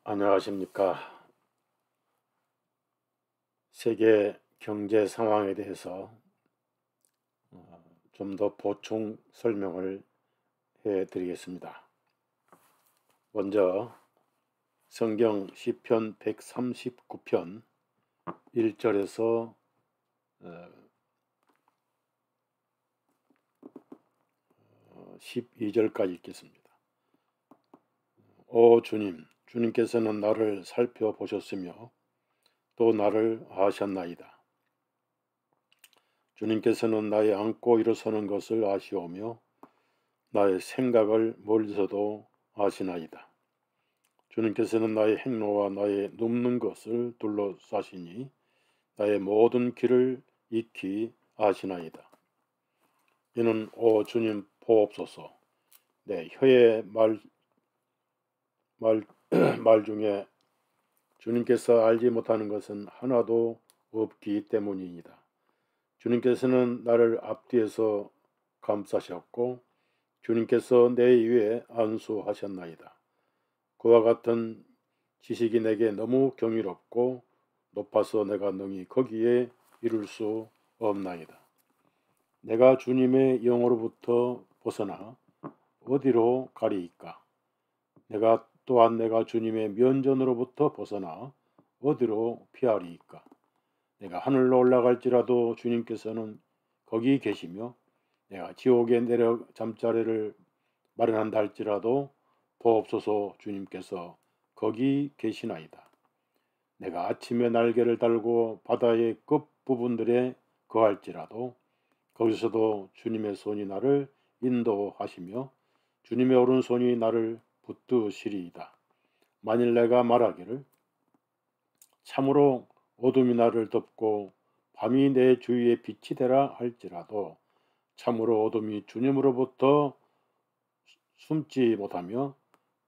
안녕하십니까. 세계 경제 상황에 대해서 좀 더 보충 설명을 해 드리겠습니다. 먼저 성경 시편 139편 1절에서 12절까지 읽겠습니다. 오 주님, 주님께서는 나를 살펴보셨으며 또 나를 아셨나이다. 주님께서는 나의 앉고 일어서는 것을 아시오며 나의 생각을 멀리서도 아시나이다. 주님께서는 나의 행로와 나의 눕는 것을 둘러싸시니 나의 모든 길을 익히 아시나이다. 이는 오 주님 보옵소서. 내 혀의 말 중에 주님께서 알지 못하는 것은 하나도 없기 때문이니다. 주님께서는 나를 앞뒤에서 감싸셨고 주님께서 내 위에 안수하셨나이다. 그와 같은 지식이 내게 너무 경이롭고 높아서 내가 능히 거기에 이룰 수 없나이다. 내가 주님의 영으로부터 벗어나 어디로 가리이까? 내가 주님의 면전으로부터 벗어나 어디로 피하리이까? 내가 하늘로 올라갈지라도 주님께서는 거기 계시며 내가 지옥에 내려 잠자리를 마련한다 할지라도 보옵소서. 주님께서 거기 계시나이다. 내가 아침에 날개를 달고 바다의 끝부분들에 거할지라도 거기서도 주님의 손이 나를 인도하시며 주님의 오른손이 나를 붙드시리이다. 만일 내가 말하기를 참으로 어둠이 나를 덮고 밤이 내 주위에 빛이 되라 할지라도 참으로 어둠이 주님으로부터 숨지 못하며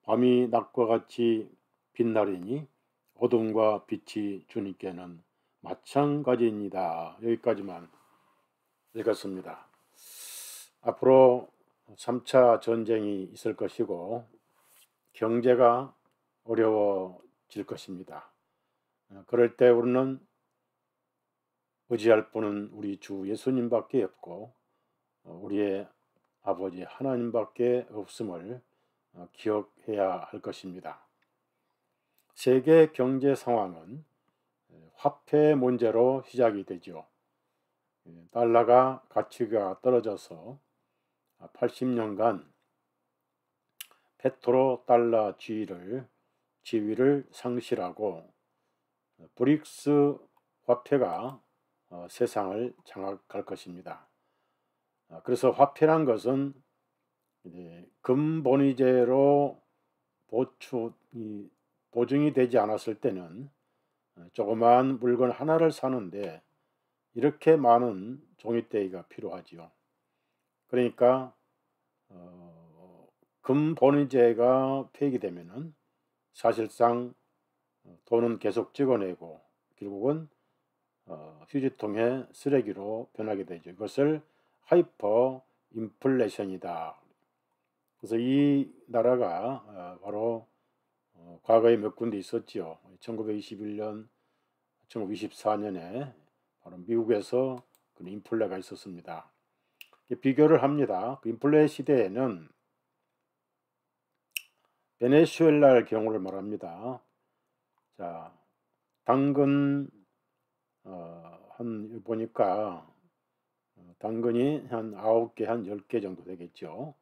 밤이 낮과 같이 빛나리니 어둠과 빛이 주님께는 마찬가지입니다. 여기까지만 읽었습니다. 앞으로 3차 전쟁이 있을 것이고 경제가 어려워질 것입니다. 그럴 때 우리는 의지할 분은 우리 주 예수님밖에 없고 우리의 아버지 하나님밖에 없음을 기억해야 할 것입니다. 세계 경제 상황은 화폐 문제로 시작이 되죠. 달러가 가치가 떨어져서 80년간 페트로 달러 지위를 상실하고 브릭스 화폐가 세상을 장악할 것입니다. 그래서 화폐란 것은 금본위제로 보증이 되지 않았을 때는 조그마한 물건 하나를 사는데 이렇게 많은 종이대기가 필요하지요. 그러니까 금본위제가 폐기되면은 사실상 돈은 계속 찍어내고 결국은 휴지통의 쓰레기로 변하게 되죠. 이것을 하이퍼 인플레이션이다. 그래서 이 나라가 바로 과거에 몇 군데 있었지요. 1921년, 1924년에 바로 미국에서 그 인플레가 있었습니다. 비교를 합니다. 그 인플레 시대에는 베네수엘라의 경우를 말합니다. 자, 당근 한 보니까 당근이 한 9개, 한 10개 정도 되겠죠.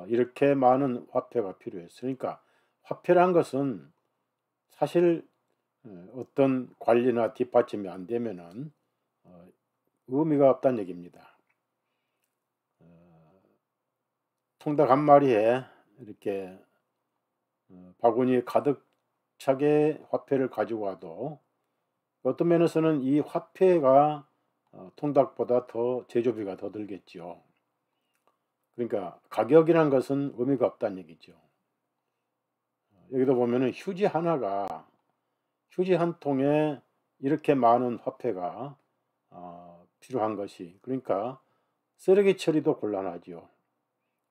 이렇게 많은 화폐가 필요했으니까 화폐란 것은 사실 어떤 관리나 뒷받침이 안 되면은 의미가 없다는 얘기입니다. 통닭 한 마리에 이렇게 바구니에 가득 차게 화폐를 가지고 와도 어떤 면에서는 이 화폐가 통닭보다 더 제조비가 더 들겠죠. 그러니까 가격이란 것은 의미가 없다는 얘기죠. 여기도 보면은 휴지 한 통에 이렇게 많은 화폐가 필요한 것이, 그러니까 쓰레기 처리도 곤란하지요.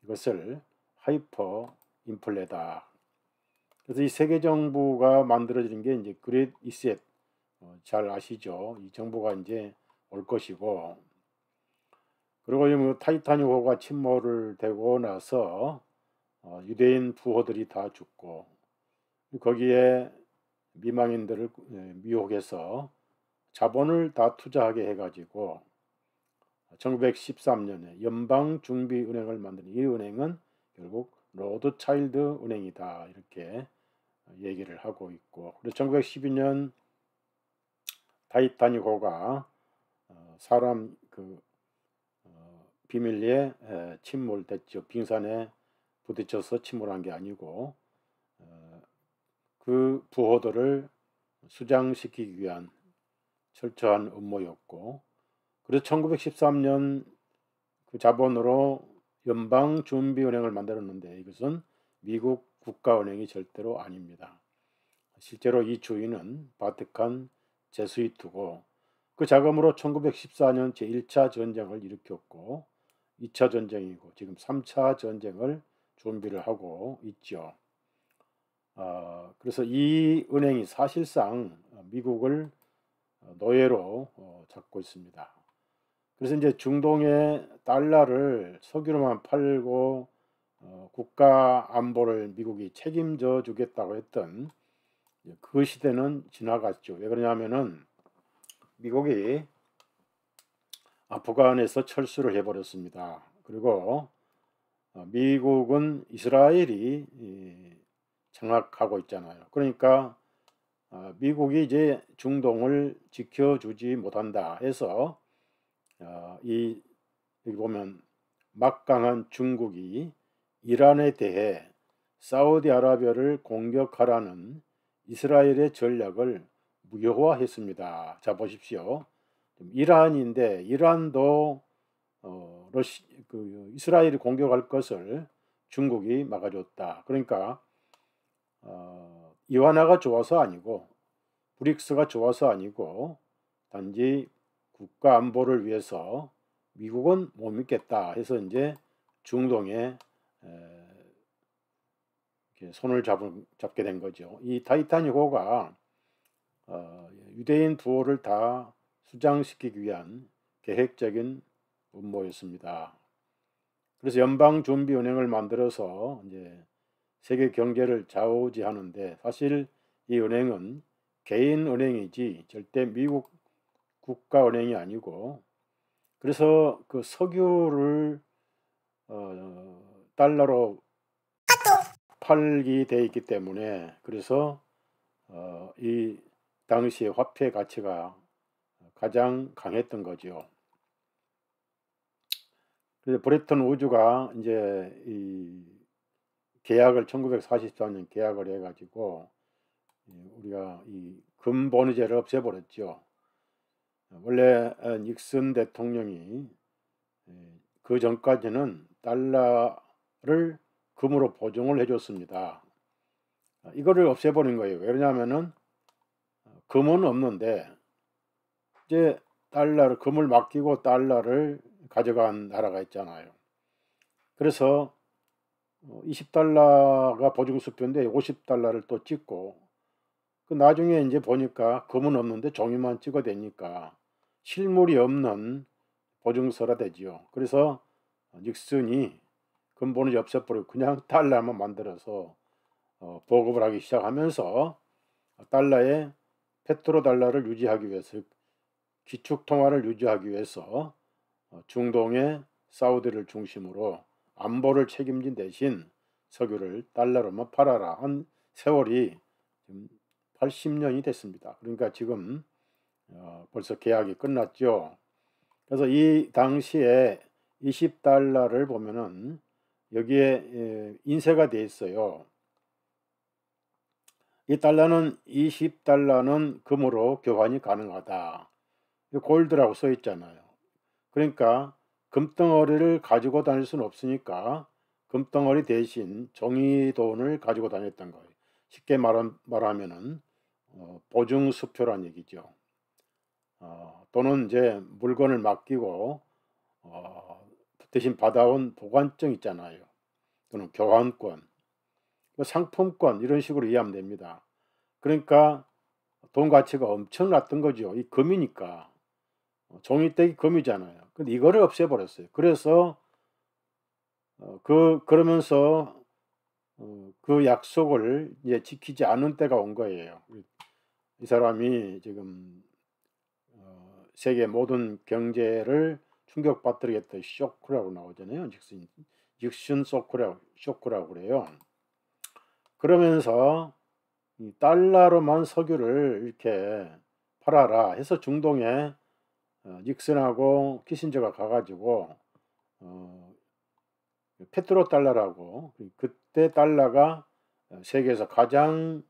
이것을 하이퍼 인플레다. 그래서 이 세계 정부가 만들어지는 게 이제 그레이트 리셋, 잘 아시죠? 이 정부가 이제 올 것이고, 그리고 이 타이타닉호가 침몰을 되고 나서 유대인 부호들이 다 죽고, 거기에 미망인들을 미혹해서 자본을 다 투자하게 해가지고 1913년에 연방준비은행을 만드는, 이 은행은 결국 로드차일드 은행이다, 이렇게 얘기를 하고 있고, 그래서 1912년 타이타닉호가 사람 비밀리에 침몰됐죠. 빙산에 부딪혀서 침몰한 게 아니고 그 부호들을 수장시키기 위한 철저한 음모였고, 그래서 1913년 그 자본으로 연방준비은행을 만들었는데, 이것은 미국 국가은행이 절대로 아닙니다. 실제로 이 주인은 바티칸 제수이트고, 그 자금으로 1914년 제1차 전쟁을 일으켰고, 2차 전쟁이고 지금 3차 전쟁을 준비를 하고 있죠. 그래서 이 은행이 사실상 미국을 노예로 잡고 있습니다. 그래서 이제 중동의 달러를 석유로만 팔고 국가 안보를 미국이 책임져 주겠다고 했던 그 시대는 지나갔죠. 왜 그러냐면은 미국이 아프간에서 철수를 해버렸습니다. 그리고 미국은 이스라엘이 장악하고 있잖아요. 그러니까 미국이 이제 중동을 지켜주지 못한다 해서 여기 보면 막강한 중국이 이란에 대해 사우디아라비아를 공격하라는 이스라엘의 전략을 무효화했습니다. 자, 보십시오. 이란인데 이란도 이스라엘이 공격할 것을 중국이 막아줬다. 그러니까 이완화가 좋아서 아니고, 브릭스가 좋아서 아니고, 단지 국가 안보를 위해서 미국은 못 믿겠다 해서 이제 중동에 손을 잡게 된 거죠. 이 타이타닉호가 유대인 부호를 다 수장시키기 위한 계획적인 음모였습니다. 그래서 연방준비은행을 만들어서 이제 세계 경제를 좌우지하는데, 사실 이 은행은 개인 은행이지 절대 미국 국가은행이 아니고, 그래서 그 석유를 달러로 팔게 돼 있기 때문에, 그래서 이 당시의 화폐 가치가 가장 강했던 거죠. 그래서 브레튼 우즈가 이제 이 계약을 1944년 계약을 해가지고 우리가 이 금본위제를 없애버렸죠. 원래 닉슨 대통령이 그 전까지는 달러를 금으로 보증을 해줬습니다. 이거를 없애버린 거예요. 왜냐하면은 금은 없는데 이제 금을 맡기고 달러를 가져간 나라가 있잖아요. 그래서 20달러가 보증수표인데 50달러를 또 찍고, 그 나중에 이제 보니까 금은 없는데 종이만 찍어대니까 실물이 없는 보증서라 되지요. 그래서 닉슨이 근본을 없애버리고 그냥 달러만 만들어서 보급을 하기 시작하면서 달러의 페트로달러를 유지하기 위해서, 기축통화를 유지하기 위해서 중동의 사우디를 중심으로 안보를 책임진 대신 석유를 달러로만 팔아라 한 세월이 지금 80년이 됐습니다. 그러니까 지금 벌써 계약이 끝났죠. 그래서 이 당시에 20달러를 보면은 여기에 인쇄가 돼 있어요. 이 달러는 20달러는 금으로 교환이 가능하다. 골드라고 써 있잖아요. 그러니까 금덩어리를 가지고 다닐 수는 없으니까 금덩어리 대신 종이돈을 가지고 다녔던 거예요. 쉽게 말하면은 보증수표란 얘기죠. 또는 이제 물건을 맡기고 대신 받아온 보관증 있잖아요. 또는 교환권. 뭐 상품권 이런 식으로 이해하면 됩니다. 그러니까 돈 가치가 엄청 났던 거죠. 이 금이니까. 종이떼기 금이잖아요. 근데 이거를 없애버렸어요. 그래서 그러면서 그 약속을 이제 지키지 않은 때가 온 거예요. 이 사람이 지금 세계 모든 경제를 충격받들겠다 쇼크라고 나오잖아요. 직슨 쇼크라고 그래요. 그러면서 이 달러로만 석유를 이렇게 팔아라 해서 중동에 닉슨하고 키신저가 가가지고 페트로 달러라고, 그때 달러가 세계에서 가장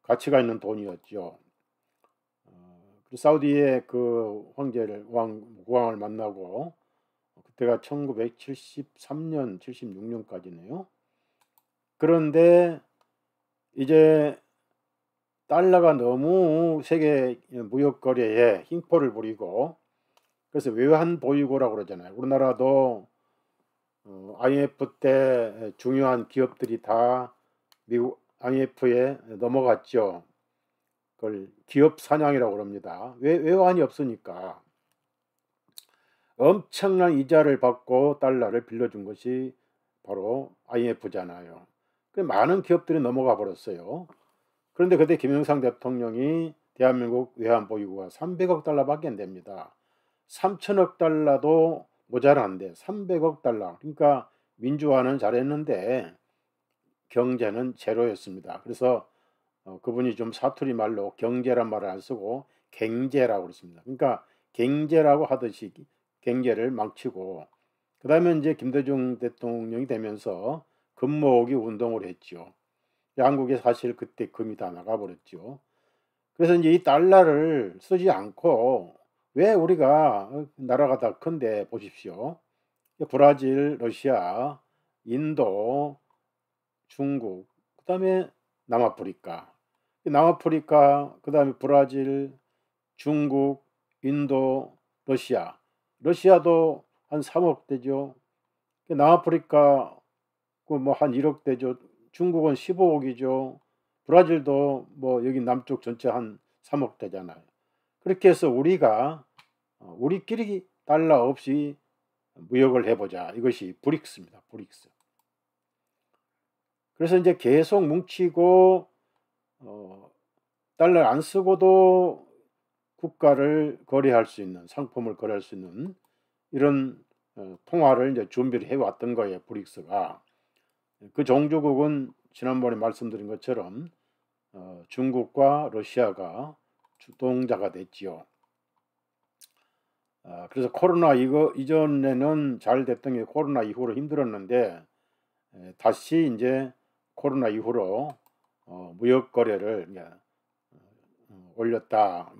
가치가 있는 돈이었죠. 사우디의 그 황제를 국왕을 만나고, 그때가 1973년 76년까지네요. 그런데 이제 달러가 너무 세계 무역 거래에 횡포를 부리고, 그래서 외환 보유고라고 그러잖아요. 우리나라도 IMF 때 중요한 기업들이 다 미국 IMF에 넘어갔죠. 그걸 기업 사냥이라고 그럽니다. 외환이 없으니까 엄청난 이자를 받고 달러를 빌려준 것이 바로 IMF잖아요. 많은 기업들이 넘어가 버렸어요. 그런데 그때 김영삼 대통령이 대한민국 외환 보유고가 300억 달러밖에 안 됩니다. 3천억 달러도 모자란데 300억 달러. 그러니까 민주화는 잘했는데 경제는 제로였습니다. 그래서 그분이 좀 사투리 말로 경제란 말을 안 쓰고 갱제라고 그랬습니다. 그러니까 갱제라고 하듯이 경제를 망치고, 그 다음에 이제 김대중 대통령이 되면서 금 모으기 운동을 했죠. 한국에 사실 그때 금이 다 나가버렸죠. 그래서 이제 이 달러를 쓰지 않고, 왜 우리가 나라가 다 큰데 보십시오. 브라질, 러시아, 인도, 중국, 그 다음에 남아프리카. 남아프리카, 그 다음에 브라질, 중국, 인도, 러시아. 러시아도 한 3억 대죠. 남아프리카 뭐 한 1억 대죠. 중국은 15억이죠. 브라질도 뭐 여기 남쪽 전체 한 3억 대잖아요. 그렇게 해서 우리가 우리끼리 달러 없이 무역을 해보자. 이것이 브릭스입니다. 브릭스. 그래서 이제 계속 뭉치고 달러를 안 쓰고도 국가를 거래할 수 있는, 상품을 거래할 수 있는 이런 통화를 이제 준비를 해왔던 거예요. 브릭스가. 그 종주국은 지난번에 말씀드린 것처럼 중국과 러시아가 주동자가 됐지요. 그래서 코로나 이전에는 잘 됐던 게 코로나 이후로 힘들었는데, 다시 이제 코로나 이후로 무역 거래를 올렸다.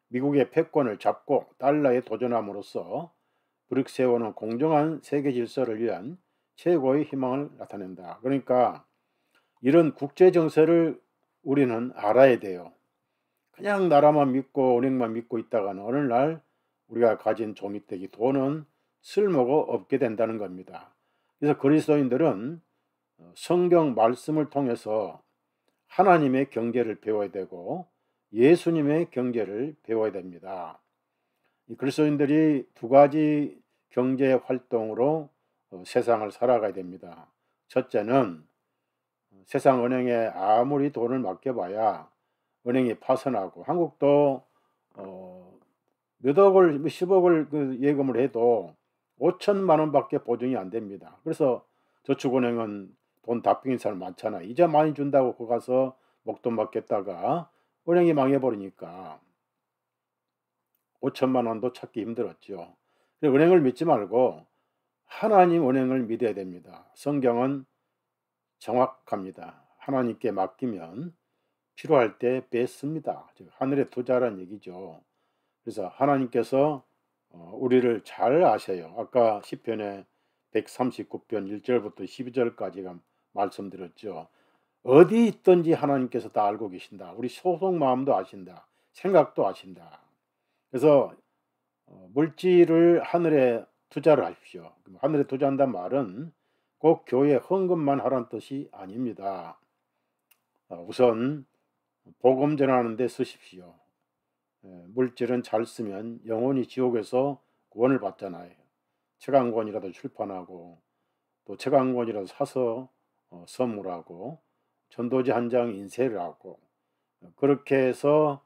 미국의 패권을 잡고 달러에 도전함으로써 브릭스 세우는 공정한 세계 질서를 위한 최고의 희망을 나타낸다. 그러니까 이런 국제 정세를 우리는 알아야 돼요. 그냥 나라만 믿고 은행만 믿고 있다가는 어느 날 우리가 가진 종이떼기 돈은 쓸모가 없게 된다는 겁니다. 그래서 그리스도인들은 성경 말씀을 통해서 하나님의 경제를 배워야 되고 예수님의 경제를 배워야 됩니다. 이 그리스도인들이 두 가지 경제 활동으로 세상을 살아가야 됩니다. 첫째는 세상 은행에 아무리 돈을 맡겨봐야 은행이 파산하고, 한국도 몇 억을 10억을 그 예금을 해도 5천만 원밖에 보증이 안 됩니다. 그래서 저축은행은 돈 다 뺏긴 사람 많잖아. 이자 많이 준다고 거 가서 목돈 맡겼다가 은행이 망해버리니까 5천만 원도 찾기 힘들었죠. 은행을 믿지 말고 하나님 은행을 믿어야 됩니다. 성경은 정확합니다. 하나님께 맡기면 필요할 때 뺏습니다. 즉 하늘의 투자란 얘기죠. 그래서 하나님께서 우리를 잘 아세요. 아까 시편의 139편 1절부터 12절까지가 말씀드렸죠. 어디 있든지 하나님께서 다 알고 계신다. 우리 소속마음도 아신다. 생각도 아신다. 그래서 물질을 하늘에 투자를 하십시오. 하늘에 투자한다는 말은 꼭 교회 헌금만 하라는 뜻이 아닙니다. 우선 복음 전하는 데 쓰십시오. 물질은 잘 쓰면 영원히 지옥에서 구원을 받잖아요. 책 한 권이라도 출판하고 또 책 한 권이라도 사서 선물하고 전도지 한 장 인쇄를 하고 그렇게 해서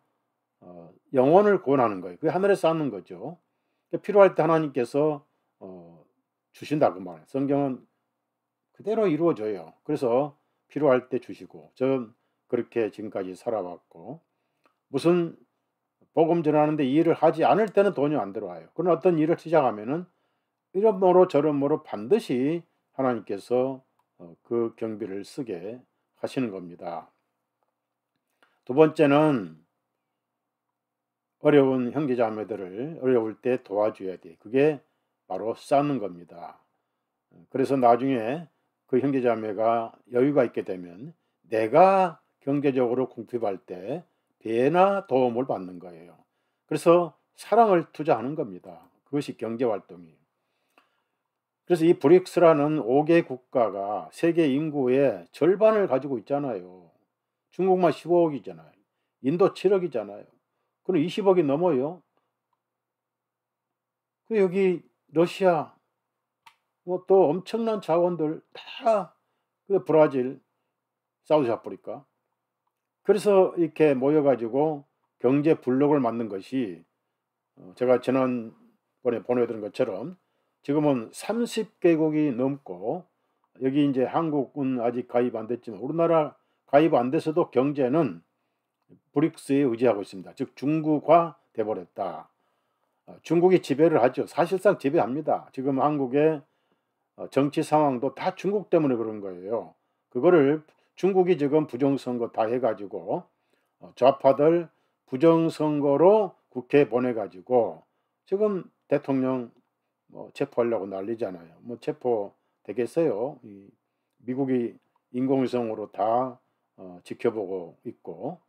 영혼을 구원하는 거예요. 그게 하늘에 쌓는 거죠. 필요할 때 하나님께서 주신다 그 말이에요. 성경은 그대로 이루어져요. 그래서 필요할 때 주시고 전 그렇게 지금까지 살아왔고 무슨 복음 전하는데 일을 하지 않을 때는 돈이 안 들어와요. 그런 어떤 일을 시작하면은 이러므로 저러므로 반드시 하나님께서 그 경비를 쓰게 하시는 겁니다. 두 번째는 어려운 형제자매들을 어려울 때 도와줘야 돼. 그게 바로 쌓는 겁니다. 그래서 나중에 그 형제자매가 여유가 있게 되면 내가 경제적으로 궁핍할 때 배나 도움을 받는 거예요. 그래서 사랑을 투자하는 겁니다. 그것이 경제활동이에요. 그래서 이 브릭스라는 5개 국가가 세계 인구의 절반을 가지고 있잖아요. 중국만 15억이잖아요. 인도 7억이잖아요. 그럼 20억이 넘어요. 그 여기 러시아 뭐 또 엄청난 자원들 다 그 브라질, 사우스 아프리카. 그래서 이렇게 모여가지고 경제 블록을 만든 것이 제가 지난번에 보내드린 것처럼 지금은 30개국이 넘고 여기 이제 한국은 아직 가입 안 됐지만 우리나라 가입 안 돼서도 경제는 브릭스에 의지하고 있습니다. 즉 중국화 돼버렸다. 중국이 지배를 하죠. 사실상 지배합니다. 지금 한국의 정치 상황도 다 중국 때문에 그런 거예요. 그거를 중국이 지금 부정선거 다 해가지고 좌파들 부정선거로 국회에 보내가지고 지금 대통령 체포하려고 난리잖아요. 뭐 체포 되겠어요. 미국이 인공위성으로 다 지켜보고 있고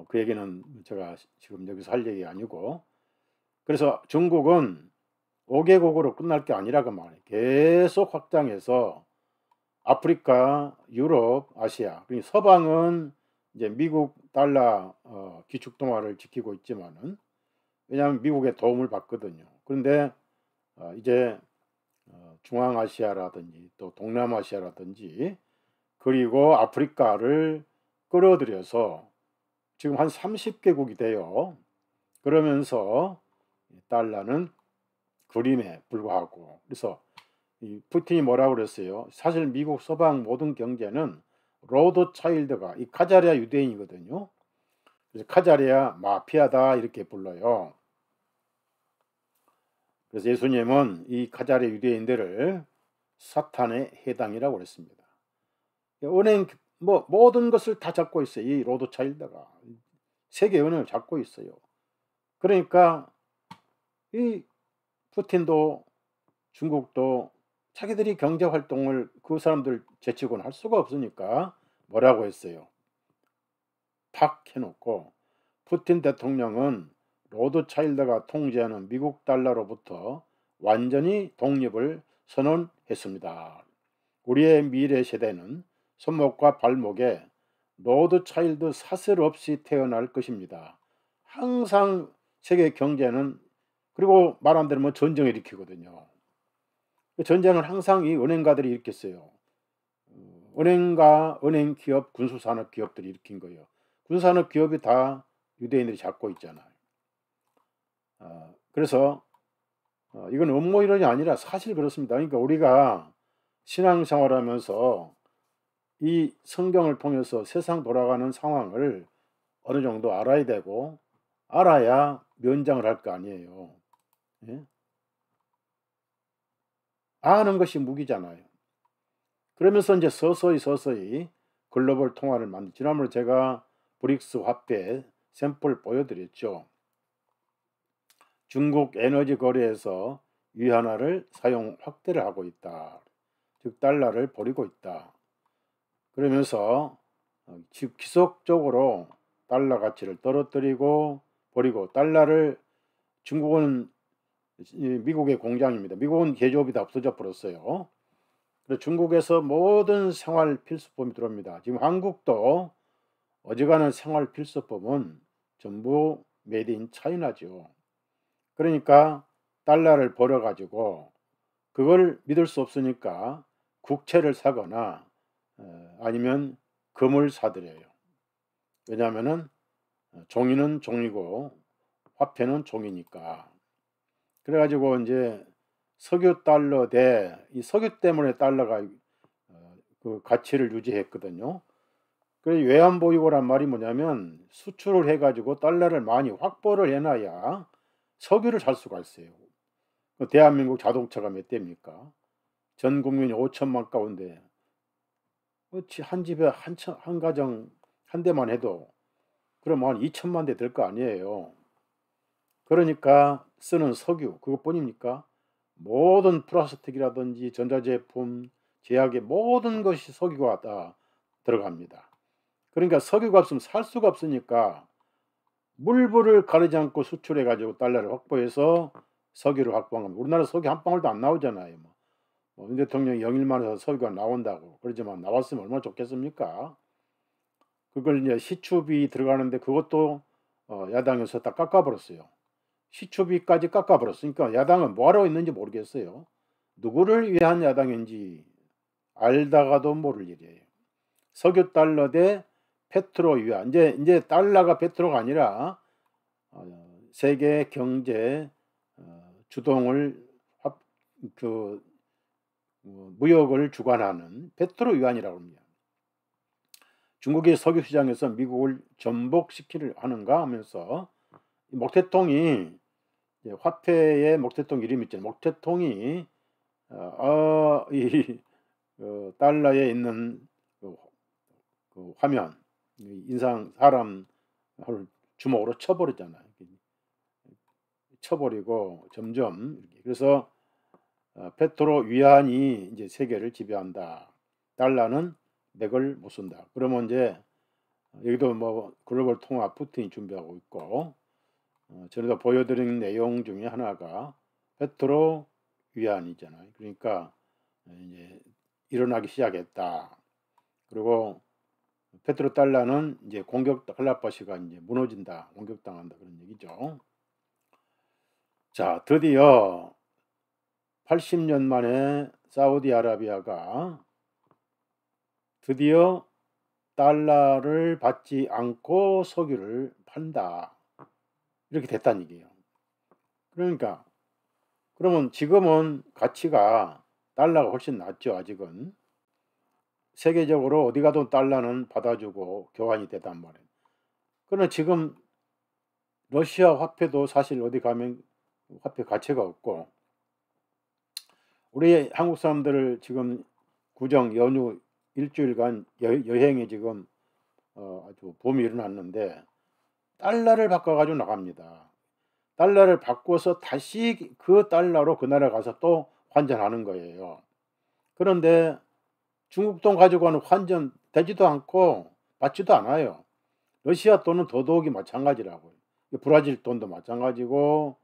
그 얘기는 제가 지금 여기서 할 얘기 아니고 그래서 중국은 5개국으로 끝날 게 아니라 그 말이에요. 계속 확장해서 아프리카, 유럽, 아시아, 그러니까 서방은 이제 미국 달러 기축통화를 지키고 있지만은 왜냐하면 미국의 도움을 받거든요. 그런데 이제 중앙아시아라든지 또 동남아시아라든지 그리고 아프리카를 끌어들여서 지금 한 30개국이 돼요. 그러면서 달러는 그림에 불과하고 그래서 이 푸틴이 뭐라고 그랬어요? 사실 미국 서방 모든 경제는 로드차일드가 이 카자리아 유대인이거든요. 그래서 카자리아 마피아다 이렇게 불러요. 그래서 예수님은 이 카자리아 유대인들을 사탄의 해당이라고 그랬습니다. 은행 뭐 모든 것을 다 잡고 있어요. 이 로드차일드가 세계 은행을 잡고 있어요. 그러니까 이 푸틴도 중국도 자기들이 경제활동을 그 사람들 제치고는 할 수가 없으니까 뭐라고 했어요? 팍 해놓고 푸틴 대통령은 로드차일드가 통제하는 미국 달러로부터 완전히 독립을 선언했습니다. 우리의 미래 세대는 손목과 발목에 로드차일드 사슬 없이 태어날 것입니다. 항상 세계 경제는 그리고 말 안 들으면 전쟁을 일으키거든요. 전쟁을 항상 이 은행가들이 일으켰어요. 은행가, 은행기업, 군수산업기업들이 일으킨 거예요. 군수산업기업이 다 유대인들이 잡고 있잖아요. 그래서 이건 음모이론이 아니라 사실 그렇습니다. 그러니까 우리가 신앙생활하면서 이 성경을 통해서 세상 돌아가는 상황을 어느 정도 알아야 되고 알아야 면장을 할 거 아니에요. 예? 아는 것이 무기잖아요. 그러면서 이제 서서히 글로벌 통화를 만들. 지난번에 제가 브릭스 화폐 샘플 보여드렸죠. 중국 에너지 거래에서 위안화를 사용 확대를 하고 있다. 즉 달러를 버리고 있다. 그러면서 지속적으로 달러 가치를 떨어뜨리고 버리고 달러를 중국은 미국의 공장입니다. 미국은 제조업이 다 없어져 버렸어요. 그래서 중국에서 모든 생활 필수품이 들어옵니다. 지금 한국도 어지간한 생활 필수품은 전부 메이드 인 차이나죠. 그러니까 달러를 벌어 가지고 그걸 믿을 수 없으니까 국채를 사거나 아니면 금을 사들여요. 왜냐하면은 종이는 종이고 화폐는 종이니까. 그래 가지고 인제 석유 달러 대 이 석유 때문에 달러가 그 가치를 유지했거든요. 그 외환보유고란 말이 뭐냐면 수출을 해 가지고 달러를 많이 확보를 해 놔야 석유를 살 수가 있어요. 그 대한민국 자동차가 몇 대입니까? 전 국민이 5천만 가운데 한 집에 한 가정 한 대만 해도 그러면 한 2천만 대 될 거 아니에요. 그러니까 쓰는 석유 그것뿐입니까? 모든 플라스틱이라든지 전자제품, 제약의 모든 것이 석유가 다 들어갑니다. 그러니까 석유 값은 살 수가 없으니까 물불을 가리지 않고 수출해 가지고 달러를 확보해서 석유를 확보한 겁니다. 우리나라 석유 한 방울도 안 나오잖아요. 윤 대통령이 영일만 해서 석유가 나온다고 그러지만 나왔으면 얼마나 좋겠습니까? 그걸 이제 시추비 들어가는데 그것도 야당에서 다 깎아버렸어요. 시추비까지 깎아버렸으니까 야당은 뭐하러 있는지 모르겠어요. 누구를 위한 야당인지 알다가도 모를 일이에요. 석유 달러 대 페트로 위안. 이제 달러가 페트로가 아니라 세계 경제 주동을 그 무역을 주관하는 페트로 위안이라고 합니다. 중국의 석유 시장에서 미국을 전복시키려 하는가 하면서 목태통이 화폐의 목태통 이름 있잖아요. 목태통이 이 달러에 있는 그 화면 인상 사람을 주먹으로 쳐버렸잖아요. 쳐버리고 점점 그래서 페트로 위안이 이제 세계를 지배한다. 달러는 맥을 못 쓴다. 그러면 이제 여기도 뭐 글로벌 통합 푸틴이 준비하고 있고 전에도 보여드린 내용 중에 하나가 페트로 위안이잖아요. 그러니까 이제 일어나기 시작했다. 그리고 페트로 달러는 이제 할라파시가 이제 무너진다, 공격당한다 그런 얘기죠. 자, 드디어 80년 만에 사우디아라비아가 드디어 달러를 받지 않고 석유를 판다. 이렇게 됐다는 얘기예요. 그러니까 그러면 지금은 가치가 달러가 훨씬 낮죠. 아직은. 세계적으로 어디 가도 달러는 받아주고 교환이 되단 말이에요. 그러나 지금 러시아 화폐도 사실 어디 가면 화폐 가치가 없고 우리 한국 사람들 지금 구정 연휴 일주일간 여행에 지금 아주 봄이 일어났는데 달러를 바꿔가지고 나갑니다. 달러를 바꿔서 다시 그 달러로 그 나라 가서 또 환전하는 거예요. 그런데 중국 돈 가지고 가는 환전 되지도 않고 받지도 않아요. 러시아 돈은 더더욱이 마찬가지라고요. 브라질 돈도 마찬가지고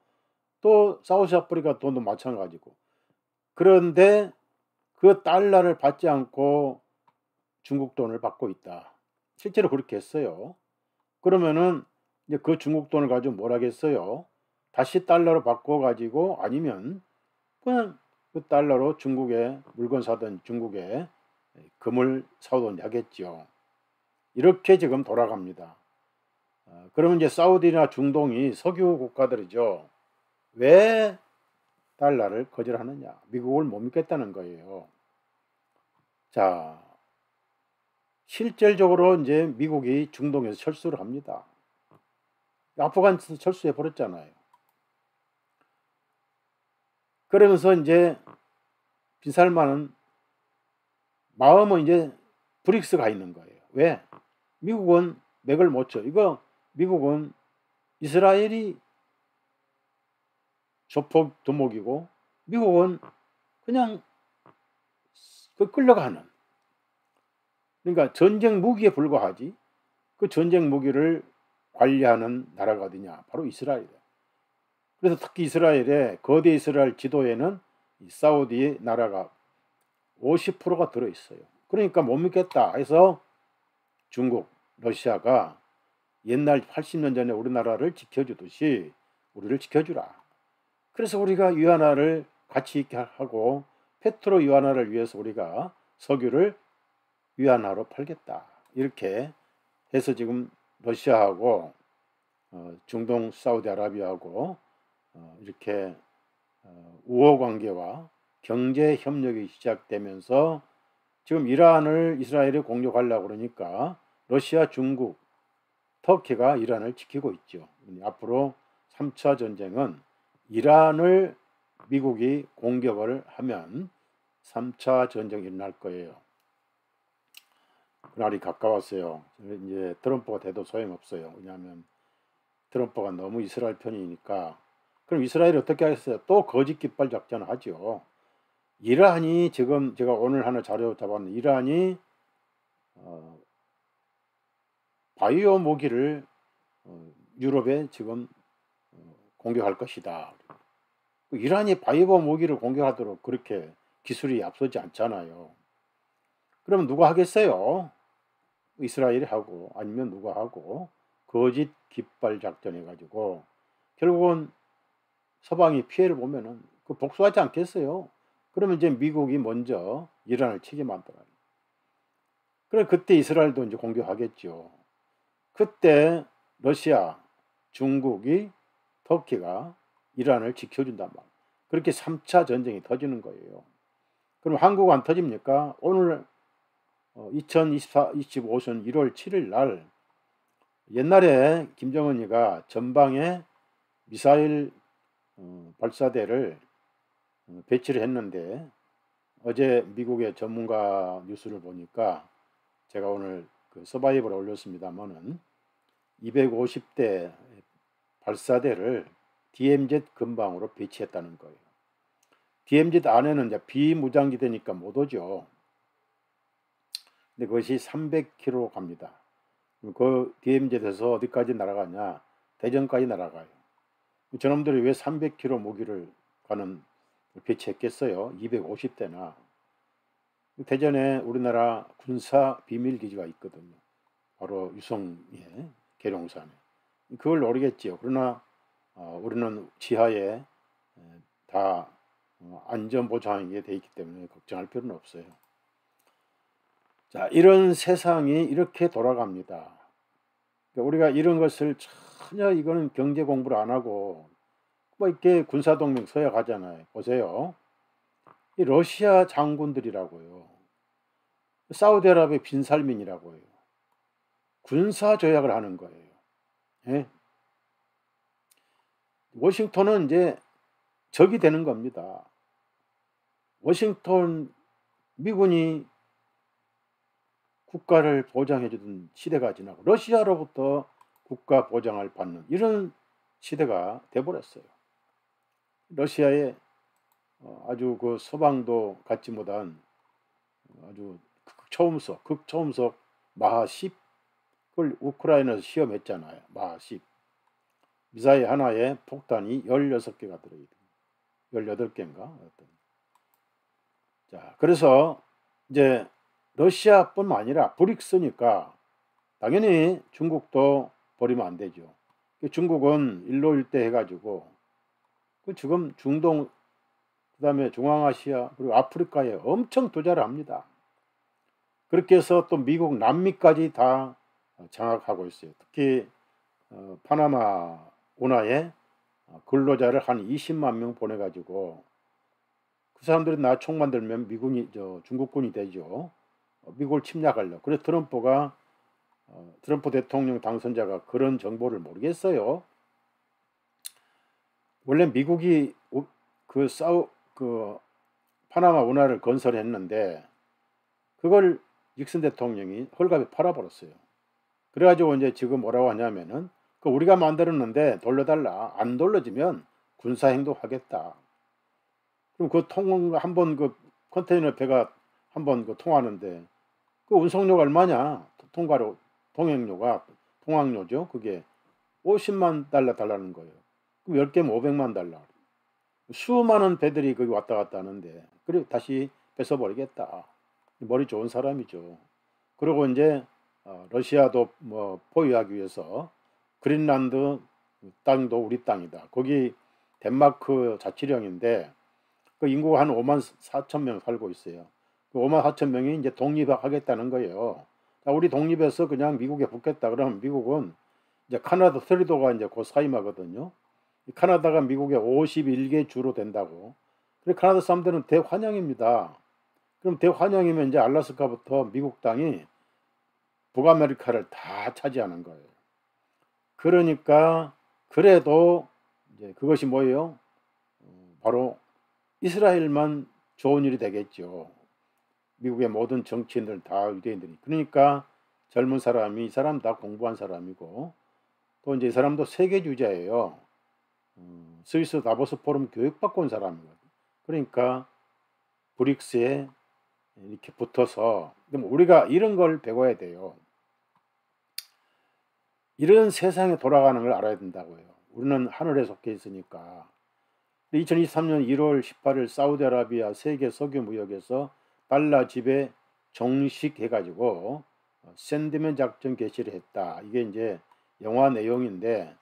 또 사우스아프리카 돈도 마찬가지고. 그런데 그 달러를 받지 않고 중국 돈을 받고 있다. 실제로 그렇게 했어요. 그러면은 이제 그 중국 돈을 가지고 뭘 하겠어요? 다시 달러로 바꿔 가지고 아니면 그냥 그 달러로 중국에 물건 사든 중국에 금을 사오든 하겠죠. 이렇게 지금 돌아갑니다. 그러면 이제 사우디나 중동이 석유 국가들이죠. 왜 달러를 거절하느냐? 미국을 못 믿겠다는 거예요. 자, 실질적으로 이제 미국이 중동에서 철수를 합니다. 아프간에서 철수해 버렸잖아요. 그러면서 이제 비살만은 마음은 이제 브릭스가 있는 거예요. 왜? 미국은 맥을 못 쳐. 이거 미국은 이스라엘이 조폭 두목이고 미국은 그냥 그 끌려가는. 그러니까 전쟁 무기에 불과하지. 그 전쟁 무기를 관리하는 나라가 어디냐? 바로 이스라엘이에요. 그래서 특히 이스라엘의 거대 이스라엘 지도에는 이 사우디 나라가 50%가 들어있어요. 그러니까 못 믿겠다 해서 중국, 러시아가 옛날 80년 전에 우리나라를 지켜주듯이 우리를 지켜주라. 그래서 우리가 위안화를 가치 있게 하고 페트로 위안화를 위해서 우리가 석유를 위안화로 팔겠다. 이렇게 해서 지금 러시아하고 중동 사우디아라비아하고 이렇게 우호 관계와 경제 협력이 시작되면서 지금 이란을 이스라엘이 공격하려고 그러니까 러시아, 중국, 터키가 이란을 지키고 있죠. 앞으로 3차 전쟁은 이란을 미국이 공격을 하면 3차 전쟁이 일어날 거예요. 그날이 가까웠어요. 이제 트럼프가 돼도 소용없어요. 왜냐하면 트럼프가 너무 이스라엘 편이니까. 그럼 이스라엘이 어떻게 하겠어요? 또 거짓 깃발 작전을 하죠. 이란이 지금 제가 오늘 하나 자료 잡았는데 이란이 바이오 무기를 유럽에 지금 공격할 것이다. 이란이 바이오 무기를 공격하도록 그렇게 기술이 앞서지 않잖아요. 그러면 누가 하겠어요? 이스라엘이 하고 아니면 누가 하고 거짓 깃발 작전 해가지고 결국은 서방이 피해를 보면은 그 복수하지 않겠어요? 그러면 이제 미국이 먼저 이란을 치게 만들어요. 그래 그때 이스라엘도 이제 공격하겠죠. 그때 러시아, 중국이 터키가 이란을 지켜준단 말이에요. 그렇게 3차 전쟁이 터지는 거예요. 그럼 한국 안 터집니까? 오늘 2025년 1월 7일 날 옛날에 김정은이가 전방에 미사일 발사대를 배치를 했는데 어제 미국의 전문가 뉴스를 보니까 제가 오늘 그 서바이벌에 올렸습니다만은 250대 발사대를 DMZ 근방으로 배치했다는 거예요. DMZ 안에는 이제 비무장지대니까 못 오죠. 근데 그것이 300km 갑니다. 그 DMZ에서 어디까지 날아가냐? 대전까지 날아가요. 저놈들이 왜 300km 무기를 가는 배치했겠어요? 250대나. 대전에 우리나라 군사 비밀기지가 있거든요. 바로 유성의 계룡산에. 그걸 노리겠지요. 그러나 우리는 지하에 다 안전보장이 되어 있기 때문에 걱정할 필요는 없어요. 자, 이런 세상이 이렇게 돌아갑니다. 우리가 이런 것을 전혀 이거는 경제 공부를 안 하고 뭐 이렇게 군사동맹 서약하잖아요. 보세요. 이 러시아 장군들이라고요. 사우디아라비아 빈살민이라고요. 군사조약을 하는 거예요. 예? 워싱턴은 이제 적이 되는 겁니다. 워싱턴 미군이 국가를 보장해주던 시대가 지나고 러시아로부터 국가 보장을 받는 이런 시대가 돼버렸어요. 러시아의 아주 그 서방도 갖지 못한 아주 극초음속 마하10 그걸 우크라이나에서 시험했잖아요. 마하10 미사일 하나에 폭탄이 16개가 들어있거든요. 18개인가? 자, 그래서 이제 러시아뿐만 아니라 브릭스니까 당연히 중국도 버리면 안 되죠. 중국은 일로일대 해가지고 지금 중동 그다음에 중앙아시아 그리고 아프리카에 엄청 투자를 합니다. 그렇게 해서 또 미국 남미까지 다 장악하고 있어요. 특히 파나마 운하에 근로자를 한 20만 명 보내가지고 그 사람들이 나 총 만들면 미군이 중국군이 되죠. 미국을 침략하려고. 그래서 트럼프 대통령 당선자가 그런 정보를 모르겠어요. 원래 미국이 그 파나마 운하를 건설했는데 그걸 닉슨 대통령이 헐값에 팔아버렸어요. 그래가지고 이제 지금 뭐라고 하냐면은 그 우리가 만들었는데 돌려달라. 안 돌려주면 군사행동 하겠다. 그럼 한번 그 컨테이너 배가 한번 그 통하는데 그 운송료가 얼마냐? 통행료죠. 그게 50만 달러 달라는 거예요. 그럼 10개면 500만 달러. 수많은 배들이 거기 왔다 갔다 하는데 그리고 다시 뺏어버리겠다. 머리 좋은 사람이죠. 그리고 이제 러시아도 뭐 포위하기 위해서 그린란드 땅도 우리 땅이다. 거기 덴마크 자치령인데 그 인구가 한 5만 4천 명 살고 있어요. 그 5만 4천 명이 이제 독립하겠다는 거예요. 우리 독립해서 그냥 미국에 붙겠다 그러면 미국은 이제 카나다 트리도가 이제 그 사임하거든요. 카나다가 미국의 51개 주로 된다고. 그래서 카나다 사람들은 대환영입니다. 그럼 대환영이면 이제 알래스카부터 미국 땅이 북아메리카를 다 차지하는 거예요. 그러니까 그래도 이제 그것이 뭐예요? 바로 이스라엘만 좋은 일이 되겠죠. 미국의 모든 정치인들 다 유대인들이. 그러니까 젊은 사람이 이 사람 다 공부한 사람이고 또 이제 이 사람도 세계주의자예요. 스위스 다보스 포럼 교육받고 온 사람이거든요. 그러니까 브릭스에 이렇게 붙어서 우리가 이런 걸 배워야 돼요. 이런 세상에 돌아가는 걸 알아야 된다고요. 우리는 하늘에 속해 있으니까. 2023년 1월 18일 사우디아라비아 세계 석유 무역에서 달러 지배 종식해가지고 샌드맨 작전 개시를 했다. 이게 이제 영화 내용인데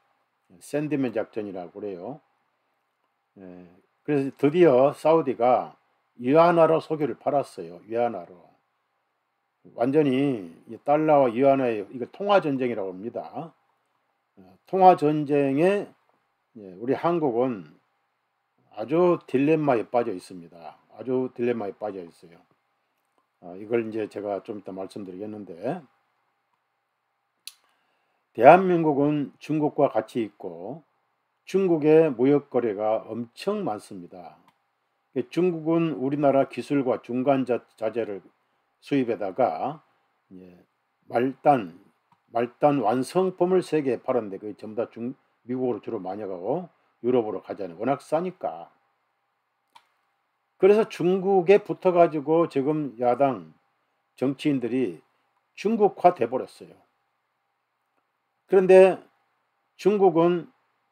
샌드맨 작전이라고 그래요. 그래서 드디어 사우디가 위안화로 석유를 팔았어요. 위안화로. 완전히 달러와 위안화의 이걸 통화 전쟁이라고 합니다. 통화 전쟁에 우리 한국은 아주 딜레마에 빠져 있습니다. 아주 딜레마에 빠져 있어요. 이걸 이제 제가 좀 이따 말씀드리겠는데, 대한민국은 중국과 같이 있고 중국의 무역 거래가 엄청 많습니다. 중국은 우리나라 기술과 중간 자재를 수입에다가 말단 완성품을 세계에 팔았는데 그게 전부 다 미국으로 주로 많이 가고 유럽으로 가잖아요. 워낙 싸니까. 그래서 중국에 붙어가지고 지금 야당 정치인들이 중국화 돼버렸어요. 그런데 중국은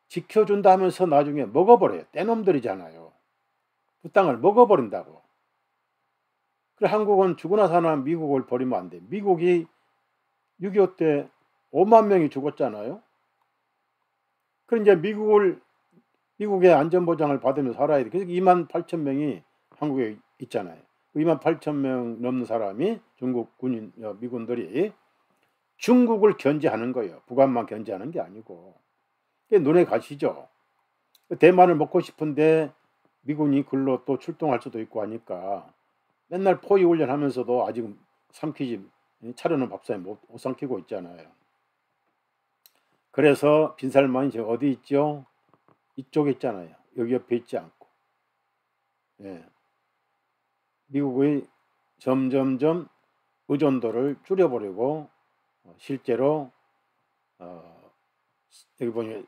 지켜준다 하면서 나중에 먹어버려요. 떼놈들이잖아요. 그 땅을 먹어버린다고. 그래 한국은 죽으나 사나 미국을 버리면 안 돼. 미국이 6.25 때 5만 명이 죽었잖아요. 그럼 이제 미국의 안전보장을 받으면서 살아야 돼. 그래서 2만 8천 명이 한국에 있잖아요. 2만 8천 명 넘는 사람이 중국 군인, 미군들이 중국을 견제하는 거예요. 북한만 견제하는 게 아니고. 눈에 가시죠. 대만을 먹고 싶은데 미군이 글로 또 출동할 수도 있고 하니까 맨날 포위 훈련하면서도 아직 차려놓은 밥상에 못 삼키고 있잖아요. 그래서 빈살만이 지금 어디 있죠? 이쪽에 있잖아요. 여기 옆에 있지 않고. 미국의 점점점 의존도를 줄여버리고 실제로 여기 보면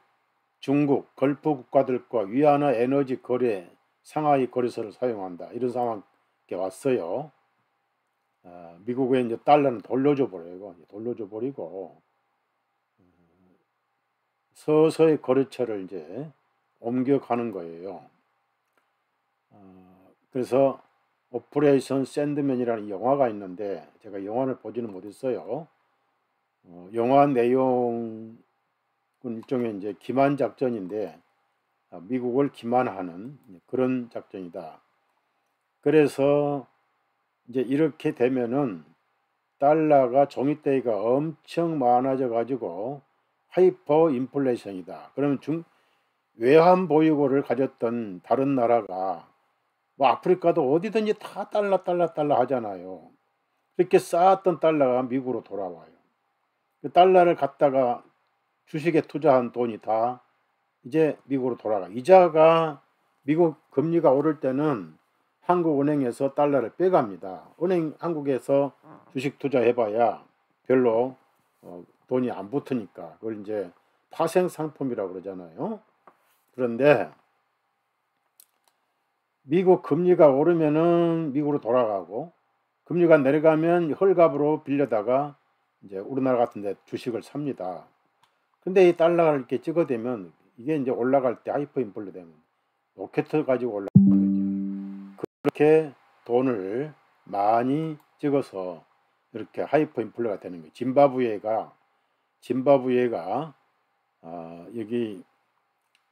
중국 걸프 국가들과 위안화 에너지 거래 상하이 거래소를 사용한다. 이런 상황에 왔어요. 미국의 이제 달러는 돌려줘 버리고 서서히 거래처를 이제 옮겨가는 거예요. 그래서 오퍼레이션 샌드맨이라는 영화가 있는데 제가 영화를 보지는 못했어요. 영화 내용은 일종의 이제 기만 작전인데 미국을 기만하는 그런 작전이다. 그래서 이제 이렇게 되면은 달러가 종이대가 엄청 많아져 가지고 하이퍼 인플레이션이다. 그러면 외환 보유고를 가졌던 다른 나라가 뭐 아프리카도 어디든지 다 달러 하잖아요. 그렇게 쌓았던 달러가 미국으로 돌아와요. 그 달러를 갖다가 주식에 투자한 돈이 다 이제 미국으로 돌아가. 이자가 미국 금리가 오를 때는 한국은행에서 달러를 빼갑니다. 한국에서 주식 투자해봐야 별로 돈이 안 붙으니까 그걸 이제 파생 상품이라고 그러잖아요. 그런데 미국 금리가 오르면은 미국으로 돌아가고 금리가 내려가면 헐값으로 빌려다가 이제 우리나라 같은데 주식을 삽니다. 근데 이 달러가 이렇게 찍어대면 이게 이제 올라갈 때 하이퍼 인플레 되면 로켓 가지고 올라가는 거죠. 그렇게 돈을 많이 찍어서 이렇게 하이퍼 인플레가 되는 거예요. 짐바브웨가 여기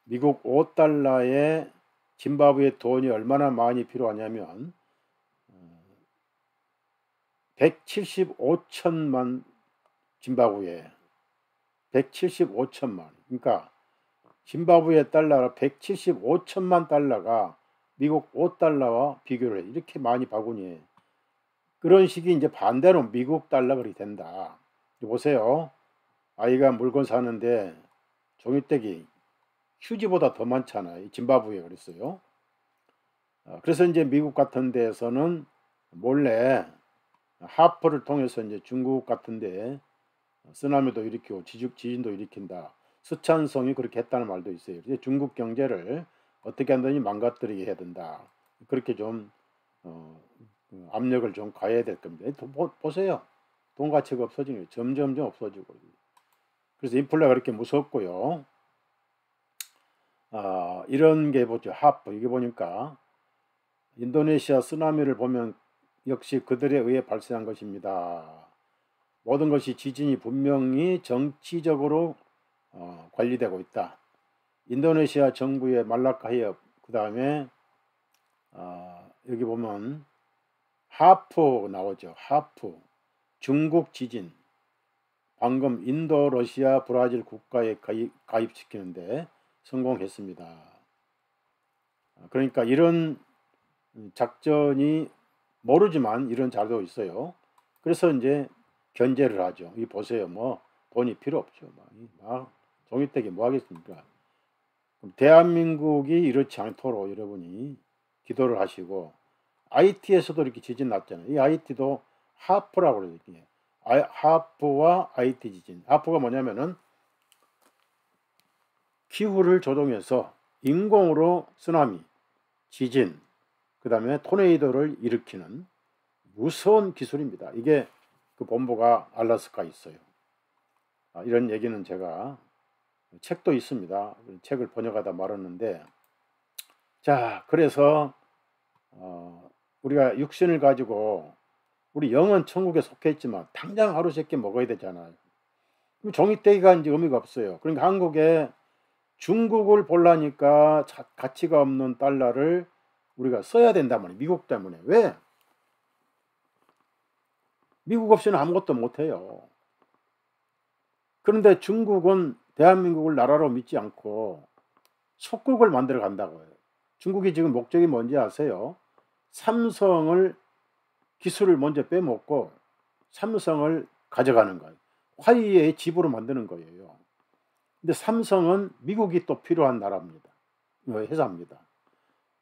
미국 5달러에 짐바브웨 돈이 얼마나 많이 필요하냐면 175천만 짐바브웨 175천만, 그러니까 짐바브웨 달러가 175천만 달러가 미국 5달러와 비교를 해. 이렇게 많이 바구니에. 그런 식이 이제 반대로 미국 달러 그리 된다. 보세요. 아이가 물건 사는데 종이떼기 휴지보다 더 많잖아요. 짐바브웨 그랬어요. 그래서 이제 미국 같은 데에서는 몰래 하퍼를 통해서 이제 중국 같은데 쓰나미도 일으키고 지진도 일으킨다. 스촨성이 그렇게 했다는 말도 있어요. 그래서 중국 경제를 어떻게 하든지 망가뜨리게 해야 된다. 그렇게 좀 압력을 좀 가해야 될 겁니다. 보세요. 돈 가치가 없어지는 거예요. 점점 없어지고. 그래서 인플레가 그렇게 무섭고요. 이런 게 보죠. 하프. 이게 보니까 인도네시아 쓰나미를 보면 역시 그들에 의해 발생한 것입니다. 모든 것이 지진이 분명히 정치적으로 관리되고 있다. 인도네시아 정부의 말라카 해협, 그 다음에 여기 보면 하프 나오죠. 하프. 중국 지진. 방금 인도, 러시아, 브라질 국가에 가입시키는데 성공했습니다. 그러니까 이런 작전이 모르지만 이런 자료도 있어요. 그래서 이제 견제를 하죠. 이 보세요. 뭐 돈이 필요 없죠. 막 종이떼기 뭐 하겠습니까? 대한민국이 이렇지 않도록 여러분이 기도를 하시고, IT에서도 이렇게 지진 났잖아요. 이 IT도 하프라고 그래요. 하프와 IT 지진. 하프가 뭐냐면은 기후를 조종해서 인공으로 쓰나미, 지진, 그 다음에 토네이도를 일으키는 무서운 기술입니다. 이게 그 본부가 알래스카에 있어요. 이런 얘기는 제가 책도 있습니다. 책을 번역하다 말았는데, 자, 그래서 우리가 육신을 가지고 우리 영은 천국에 속해 있지만 당장 하루 세끼 먹어야 되잖아요. 그럼 종이떼기가 이제 의미가 없어요. 그러니까 한국에 중국을 보려니까 가치가 없는 달러를 우리가 써야 된단 말이에요. 미국 때문에. 왜? 미국 없이는 아무것도 못해요. 그런데 중국은 대한민국을 나라로 믿지 않고 속국을 만들어 간다고요. 중국이 지금 목적이 뭔지 아세요? 삼성을 기술을 먼저 빼먹고 삼성을 가져가는 거예요. 화이의 집으로 만드는 거예요. 근데 삼성은 미국이 또 필요한 나라입니다. 회사입니다.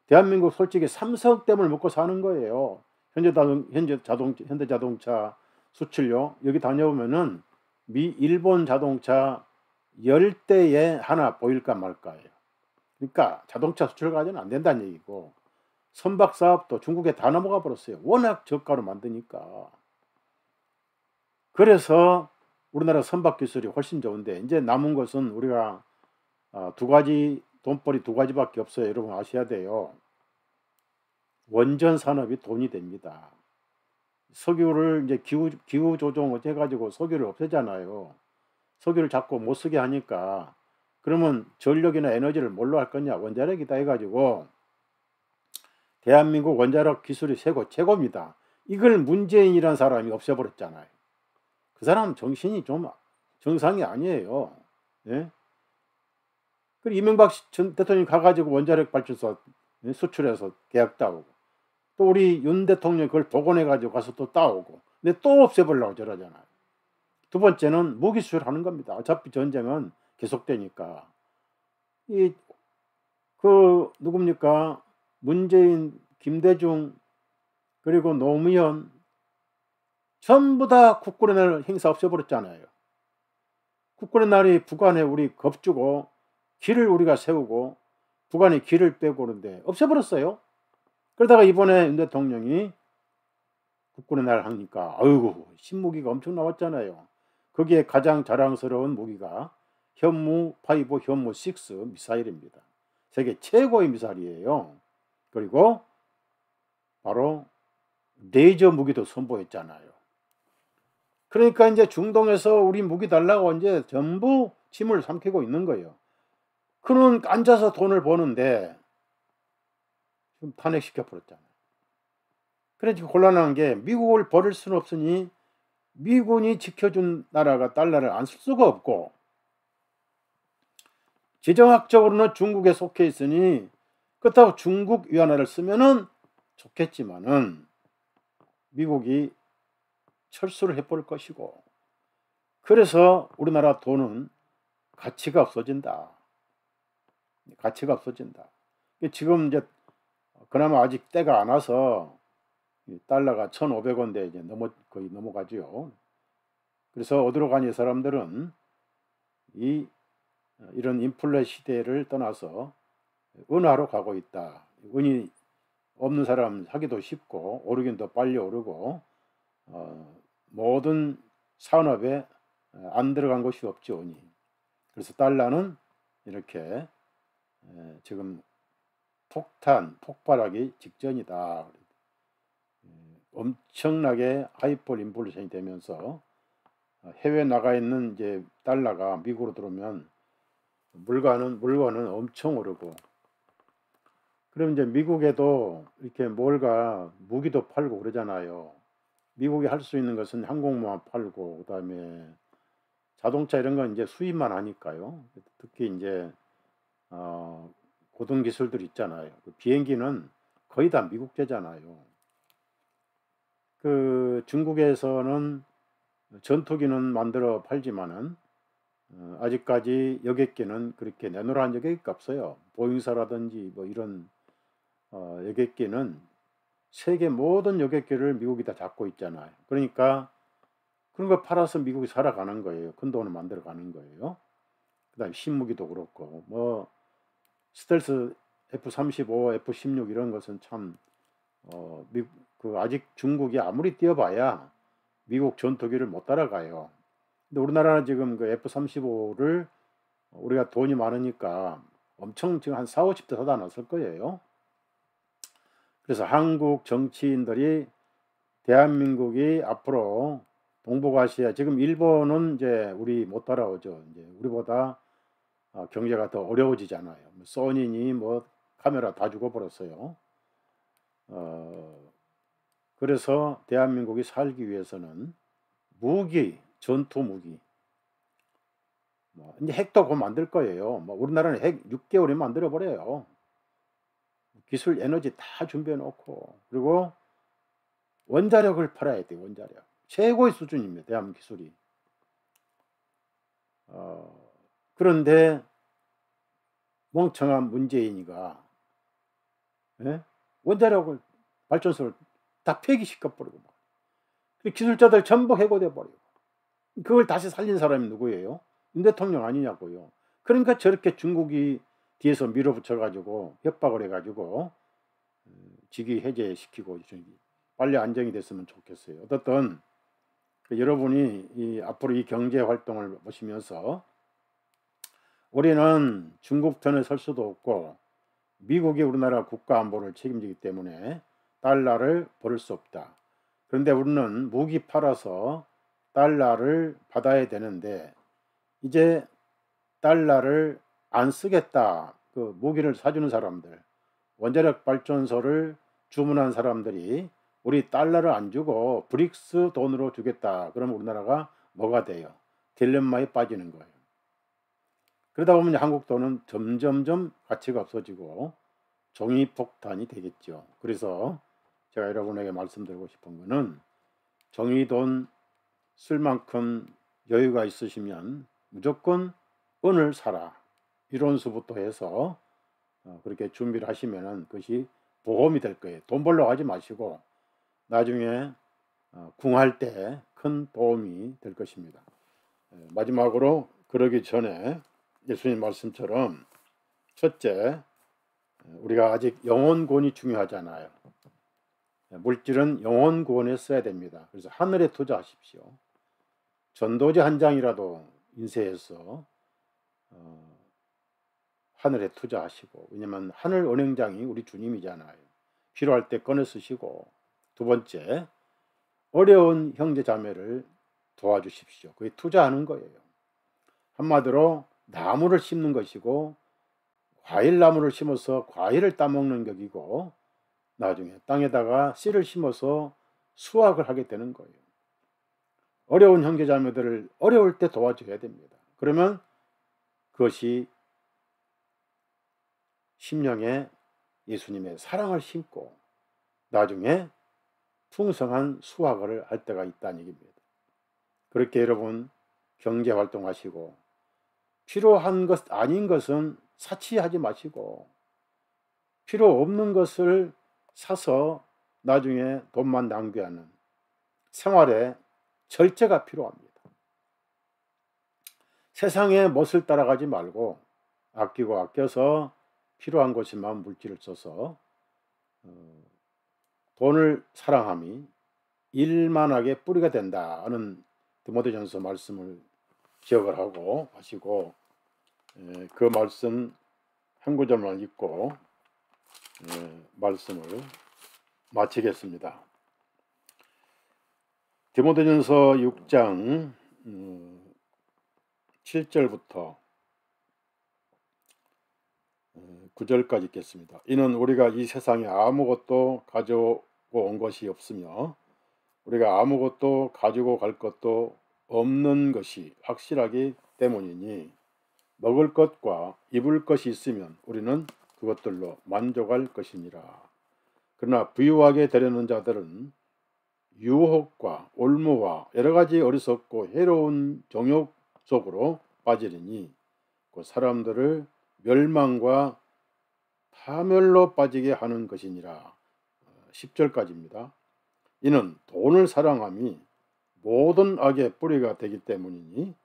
대한민국 솔직히 삼성 때문에 먹고 사는 거예요. 현대자동차 수출료 여기 다녀보면은 일본 자동차 10대에 하나 보일까 말까예요. 그러니까 자동차 수출 가지는 안 된다는 얘기고, 선박 사업도 중국에 다 넘어가 버렸어요. 워낙 저가로 만드니까. 그래서 우리나라 선박 기술이 훨씬 좋은데, 이제 남은 것은 우리가 돈벌이 두 가지밖에 없어요. 여러분 아셔야 돼요. 원전 산업이 돈이 됩니다. 석유를 이제 기후 조정을 해가지고 석유를 없애잖아요. 석유를 자꾸 못 쓰게 하니까, 그러면 전력이나 에너지를 뭘로 할 거냐? 원자력이다 해가지고 대한민국 원자력 기술이 최고입니다. 이걸 문재인이라는 사람이 없애버렸잖아요. 그 사람 정신이 좀 정상이 아니에요. 예? 그리고 이명박 전 대통령이 가가지고 원자력 발전소 수출해서 계약 따오고, 또 우리 윤 대통령이 그걸 복원해가지고 가서 또 따오고, 근데 또 없애버리려고 저러잖아요. 두 번째는 무기 수출하는 겁니다. 어차피 전쟁은 계속되니까. 누굽니까? 문재인, 김대중, 그리고 노무현 전부 다 국군의 날 행사 없애버렸잖아요. 국군의 날이 북한에 우리 겁주고 길을 우리가 세우고 북한이 길을 빼고 그러는데 없애버렸어요. 그러다가 이번에 윤 대통령이 국군의 날 하니까 아이고 신무기가 엄청 나왔잖아요. 거기에 가장 자랑스러운 무기가 현무 5, 현무 6 미사일입니다. 세계 최고의 미사일이에요. 그리고 바로 레이저 무기도 선보였잖아요. 그러니까 이제 중동에서 우리 무기 달라고 이제 전부 침을 삼키고 있는 거예요. 그는 앉아서 돈을 버는데 지금 탄핵시켜 버렸잖아요. 그래 지금 곤란한 게 미국을 버릴 수는 없으니 미군이 지켜준 나라가 달러를 안 쓸 수가 없고, 지정학적으로는 중국에 속해 있으니 그렇다고 중국 위안화를 쓰면은 좋겠지만은 미국이 철수를 해버릴 것이고, 그래서 우리나라 돈은 가치가 없어진다. 가치가 없어진다. 지금 이제 그나마 아직 때가 안 와서 달러가 1,500원대 이제 거의 넘어가지요. 그래서 어디로 가니 사람들은 이런 인플레 시대를 떠나서 은화로 가고 있다. 은이 없는 사람 하기도 쉽고 오르긴 더 빨리 오르고, 모든 산업에 안 들어간 것이 없죠, 은이. 그래서 달러는 이렇게 지금 폭발하기 직전이다. 엄청나게 하이퍼 인플레이션이 되면서 해외 나가 있는 이제 달러가 미국으로 들어오면 물건은 엄청 오르고, 그럼 이제 미국에도 이렇게 뭘가 무기도 팔고 그러잖아요. 미국이 할 수 있는 것은 항공모함 팔고, 그다음에 자동차 이런 건 이제 수입만 하니까요. 특히 이제 고등 기술들 있잖아요. 그 비행기는 거의 다 미국제잖아요. 그 중국에서는 전투기는 만들어 팔지만은 아직까지 여객기는 그렇게 내놓으라는 여객기가 없어요. 보잉사라든지 뭐 이런 여객기는 세계 모든 여객기를 미국이 다 잡고 있잖아요. 그러니까 그런 거 팔아서 미국이 살아가는 거예요. 큰 돈을 만들어 가는 거예요. 그다음에 신무기도 그렇고, 뭐 스텔스 F-35, F-16 이런 것은 참 아직 중국이 아무리 뛰어봐야 미국 전투기를 못 따라가요. 근데 우리나라는 지금 그 F-35를 우리가 돈이 많으니까 엄청 지금 한 4, 50대 사다 놨을 거예요. 그래서 한국 정치인들이 대한민국이 앞으로 동북아시아, 지금 일본은 이제 우리 못 따라오죠. 이제 우리보다 경제가 더 어려워지잖아요. 뭐 소니니 뭐 카메라 다 죽어버렸어요. 그래서 대한민국이 살기 위해서는 전투 무기, 뭐 이제 핵도 곧 만들 거예요. 뭐 우리나라는 핵 6개월에 만들어 버려요. 기술 에너지 다 준비해 놓고, 그리고 원자력을 팔아야 돼. 원자력 최고의 수준입니다. 대한민국 기술이. 그런데 멍청한 문재인이가 원자력을 발전소를 다 폐기시켜 버리고, 기술자들 전부 해고돼 버리고, 그걸 다시 살린 사람이 누구예요? 윤 대통령 아니냐고요. 그러니까 저렇게 중국이 뒤에서 밀어붙여 가지고 협박을 해 가지고 직위 해제시키고 빨리 안정이 됐으면 좋겠어요. 어떻든 여러분이 앞으로 이 경제 활동을 보시면서 우리는 중국 편에 설 수도 없고 미국이 우리나라 국가 안보를 책임지기 때문에 달러를 버릴 수 없다. 그런데 우리는 무기 팔아서 달러를 받아야 되는데, 이제 달러를 안 쓰겠다. 그 무기를 사주는 사람들, 원자력 발전소를 주문한 사람들이 우리 달러를 안 주고 브릭스 돈으로 주겠다. 그러면 우리나라가 뭐가 돼요? 딜레마에 빠지는 거예요. 그러다 보면 한국 돈은 점점점 가치가 없어지고 종이폭탄이 되겠죠. 그래서 제가 여러분에게 말씀드리고 싶은 거는, 종이돈 쓸 만큼 여유가 있으시면 무조건 은을 사라. 이론수부터 해서 그렇게 준비를 하시면 그것이 보험이 될 거예요. 돈 벌려고 하지 마시고 나중에 궁할 때 큰 도움이 될 것입니다. 마지막으로 그러기 전에 예수님 말씀처럼, 첫째, 우리가 아직 영혼구원이 중요하잖아요. 물질은 영혼구원에 써야 됩니다. 그래서 하늘에 투자하십시오. 전도지 한 장이라도 인쇄해서 하늘에 투자하시고, 왜냐면 하늘 은행장이 우리 주님이잖아요. 필요할 때 꺼내 쓰시고 두 번째, 어려운 형제 자매를 도와주십시오. 그게 투자하는 거예요. 한마디로 나무를 심는 것이고 과일나무를 심어서 과일을 따먹는 격이고 나중에 땅에다가 씨를 심어서 수확을 하게 되는 거예요. 어려운 형제 자매들을 어려울 때 도와줘야 됩니다. 그러면 그것이 심령에 예수님의 사랑을 심고 나중에 풍성한 수확을 할 때가 있다는 얘기입니다. 그렇게 여러분 경제활동하시고 필요한 것 아닌 것은 사치하지 마시고 필요 없는 것을 사서 나중에 돈만 낭비하는 생활에 절제가 필요합니다. 세상의 멋을 따라가지 말고 아끼고 아껴서 필요한 것에만 물질을 써서 돈을 사랑함이 일만하게 뿌리가 된다는 디모데전서 말씀을 기억을 하고 하시고 그 말씀 한 구절만 읽고 말씀을 마치겠습니다. 디모데전서 6장 7절부터 9절까지 읽겠습니다. 이는 우리가 이 세상에 아무것도 가져오고 온 것이 없으며 우리가 아무것도 가지고 갈 것도 없는 것이 확실하기 때문이니 먹을 것과 입을 것이 있으면 우리는 그것들로 만족할 것이니라. 그러나 부유하게 되려는 자들은 유혹과 올무와 여러 가지 어리석고 해로운 정욕 속으로 빠지리니 그 사람들을 멸망과 파멸로 빠지게 하는 것이니라. 10절까지입니다. 이는 돈을 사랑함이 모든 악의 뿌리가 되기 때문이니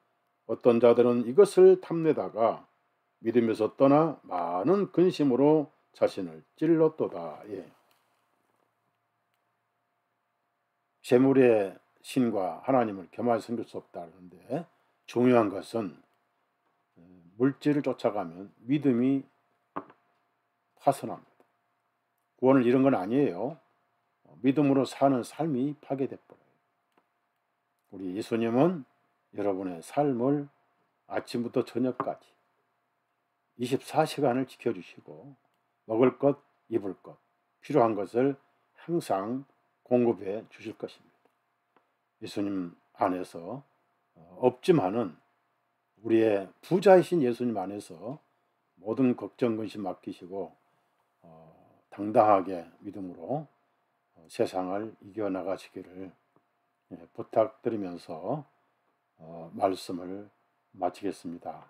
어떤 자들은 이것을 탐내다가 믿음에서 떠나 많은 근심으로 자신을 찔렀도다. 재물의 신과 하나님을 겸하여 섬길 수 없다 하는데 중요한 것은 물질을 쫓아가면 믿음이 파손합니다. 구원을 잃은 건 아니에요. 믿음으로 사는 삶이 파괴돼 버려요. 우리 예수님은 여러분의 삶을 아침부터 저녁까지 24시간을 지켜주시고 먹을 것, 입을 것, 필요한 것을 항상 공급해 주실 것입니다. 예수님 안에서 없지만은 우리의 부자이신 예수님 안에서 모든 걱정, 근심 맡기시고 당당하게 믿음으로 세상을 이겨나가시기를 부탁드리면서 말씀을 마치겠습니다.